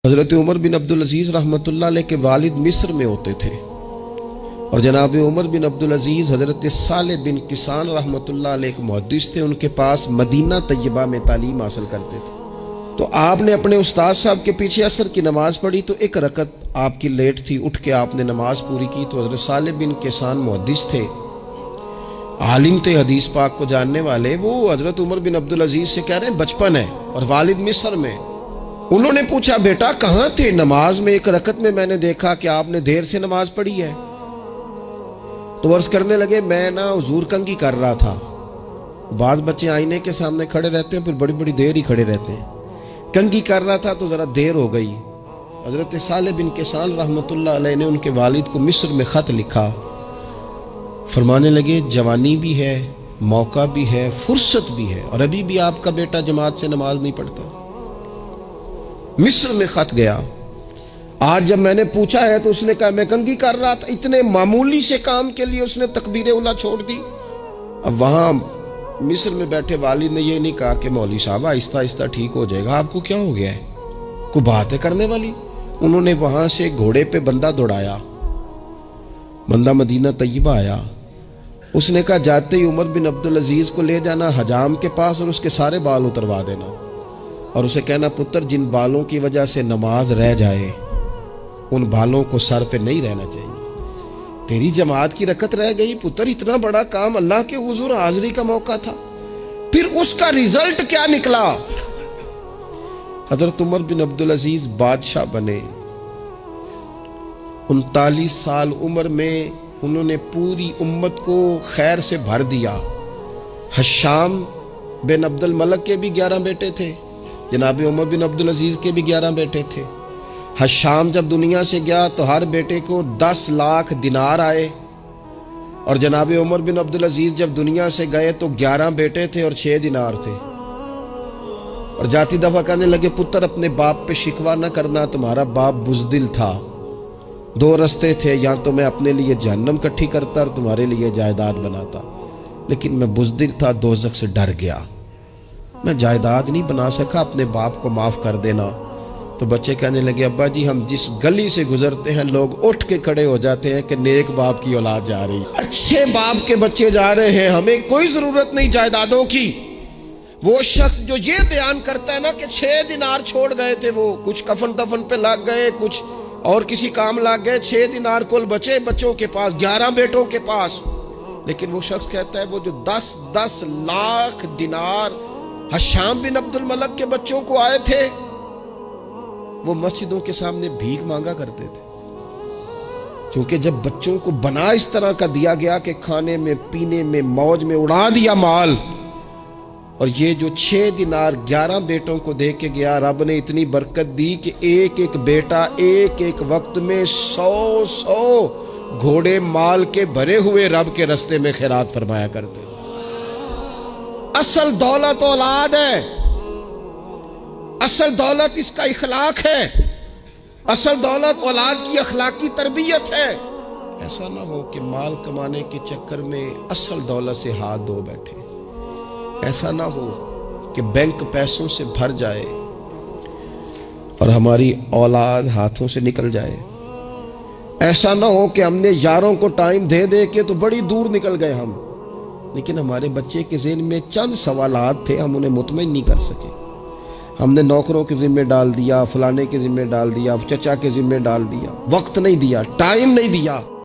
حضرت عمر بن عبدالعزیز رحمۃ اللہ علیہ کے والد مصر میں ہوتے تھے، اور جناب عمر بن عبدالعزیز حضرت صالح بن کیسان رحمۃ اللہ علیہ ایک محدث تھے، ان کے پاس مدینہ طیبہ میں تعلیم حاصل کرتے تھے۔ تو آپ نے اپنے استاد صاحب کے پیچھے عصر کی نماز پڑھی، تو ایک رکعت آپ کی لیٹ تھی، اٹھ کے آپ نے نماز پوری کی۔ تو حضرت صالح بن کیسان محدث تھے، عالم تھے، حدیث پاک کو جاننے والے۔ وہ حضرت عمر بن عبدالعزیز سے کہہ رہے ہیں بچپن ہے اور والد مصر میں۔ انہوں نے پوچھا بیٹا کہاں تھے نماز میں؟ ایک رکعت میں نے دیکھا کہ آپ نے دیر سے نماز پڑھی ہے۔ تو عرض کرنے لگے میں حضور کنگھی کر رہا تھا۔ بعض بچے آئینے کے سامنے کھڑے رہتے ہیں، پھر بڑی بڑی دیر ہی کھڑے رہتے ہیں۔ کنگھی کر رہا تھا تو ذرا دیر ہو گئی۔ حضرت صالح بن کیسان رحمۃ اللہ علیہ نے ان کے والد کو مصر میں خط لکھا، فرمانے لگے جوانی بھی ہے، موقع بھی ہے، فرصت بھی ہے، اور ابھی بھی آپ کا بیٹا جماعت سے نماز نہیں پڑھتا۔ مصر میں خط گیا۔ آج جب میں نے پوچھا ہے تو اس نے کہا میں کنگھی کر رہا تھا۔ اتنے معمولی سے کام کے لیے اس نے تکبیر اولیٰ چھوڑ دی۔ اب وہاں مصر میں بیٹھے والد نے یہ نہیں کہا کہ مولوی صاحب آہستہ آہستہ ٹھیک ہو جائے گا، آپ کو کیا ہو گیا ہے، کوئی بات ہے کرنے والی؟ انہوں نے وہاں سے گھوڑے پہ بندہ دوڑایا، بندہ مدینہ طیبہ آیا۔ اس نے کہا جاتے ہی عمر بن عبدالعزیز کو لے جانا حجام کے پاس اور اس کے سارے بال اتروا دینا، اور اسے کہنا پتر جن بالوں کی وجہ سے نماز رہ جائے ان بالوں کو سر پہ نہیں رہنا چاہیے۔ تیری جماعت کی رکعت رہ گئی پتر، اتنا بڑا کام، اللہ کے حضور حاضری کا موقع تھا۔ پھر اس کا ریزلٹ کیا نکلا؟ حضرت عمر بن عبدالعزیز بادشاہ بنے۔ 39 سال عمر میں انہوں نے پوری امت کو خیر سے بھر دیا۔ حشام بن عبد الملک کے بھی 11 بیٹے تھے، جناب عمر بن عبدالعزیز کے بھی 11 بیٹے تھے۔ حشام جب دنیا سے گیا تو ہر بیٹے کو 10 لاکھ دینار آئے، اور جناب عمر بن عبدالعزیز جب دنیا سے گئے تو 11 بیٹے تھے اور 6 دینار تھے۔ اور جاتی دفعہ کہنے لگے پتر اپنے باپ پہ شکوہ نہ کرنا، تمہارا باپ بزدل تھا، 2 رستے تھے، یا تو میں اپنے لیے جہنم کٹھی کرتا اور تمہارے لیے جائیداد بناتا، لیکن میں بزدل تھا، دوزخ سے ڈر گیا، میں جائیداد نہیں بنا سکا، اپنے باپ کو معاف کر دینا۔ تو بچے کہنے لگے ابا جی ہم جس گلی سے گزرتے ہیں لوگ اٹھ کے کھڑے ہو جاتے ہیں کہ نیک باپ کی اولاد جا رہی، اچھے باپ کے بچے جا رہے ہیں، ہمیں کوئی ضرورت نہیں جائیدادوں کی۔ وہ شخص جو یہ بیان کرتا ہے نا کہ 6 دینار چھوڑ گئے تھے، وہ کچھ کفن دفن پہ لگ گئے، کچھ اور کسی کام لگ گئے، 6 دینار کل بچے بچوں کے پاس، 11 بیٹوں کے پاس۔ لیکن وہ شخص کہتا ہے وہ جو 10 لاکھ دینار حشام بن عبد الملک کے بچوں کو آئے تھے، وہ مسجدوں کے سامنے بھیک مانگا کرتے تھے، کیونکہ جب بچوں کو بنا اس طرح کا دیا گیا کہ کھانے میں پینے میں موج میں اڑا دیا مال، اور یہ جو 6 دینار 11 بیٹوں کو دے کے گیا، رب نے اتنی برکت دی کہ ایک ایک بیٹا ایک ایک وقت میں 100 گھوڑے مال کے بھرے ہوئے رب کے رستے میں خیرات فرمایا کرتے۔ اصل دولت اولاد ہے، اصل دولت اس کا اخلاق ہے، اصل دولت اولاد کی اخلاقی تربیت ہے۔ ایسا نہ ہو کہ مال کمانے کے چکر میں اصل دولت سے ہاتھ دھو بیٹھے، ایسا نہ ہو کہ بینک پیسوں سے بھر جائے اور ہماری اولاد ہاتھوں سے نکل جائے، ایسا نہ ہو کہ ہم نے یاروں کو ٹائم دے دے کے تو بڑی دور نکل گئے ہم، لیکن ہمارے بچے کے ذہن میں چند سوالات تھے، ہم انہیں مطمئن نہیں کر سکے، ہم نے نوکروں کے ذمہ ڈال دیا، فلانے کے ذمہ ڈال دیا، چچا کے ذمہ ڈال دیا، وقت نہیں دیا، ٹائم نہیں دیا۔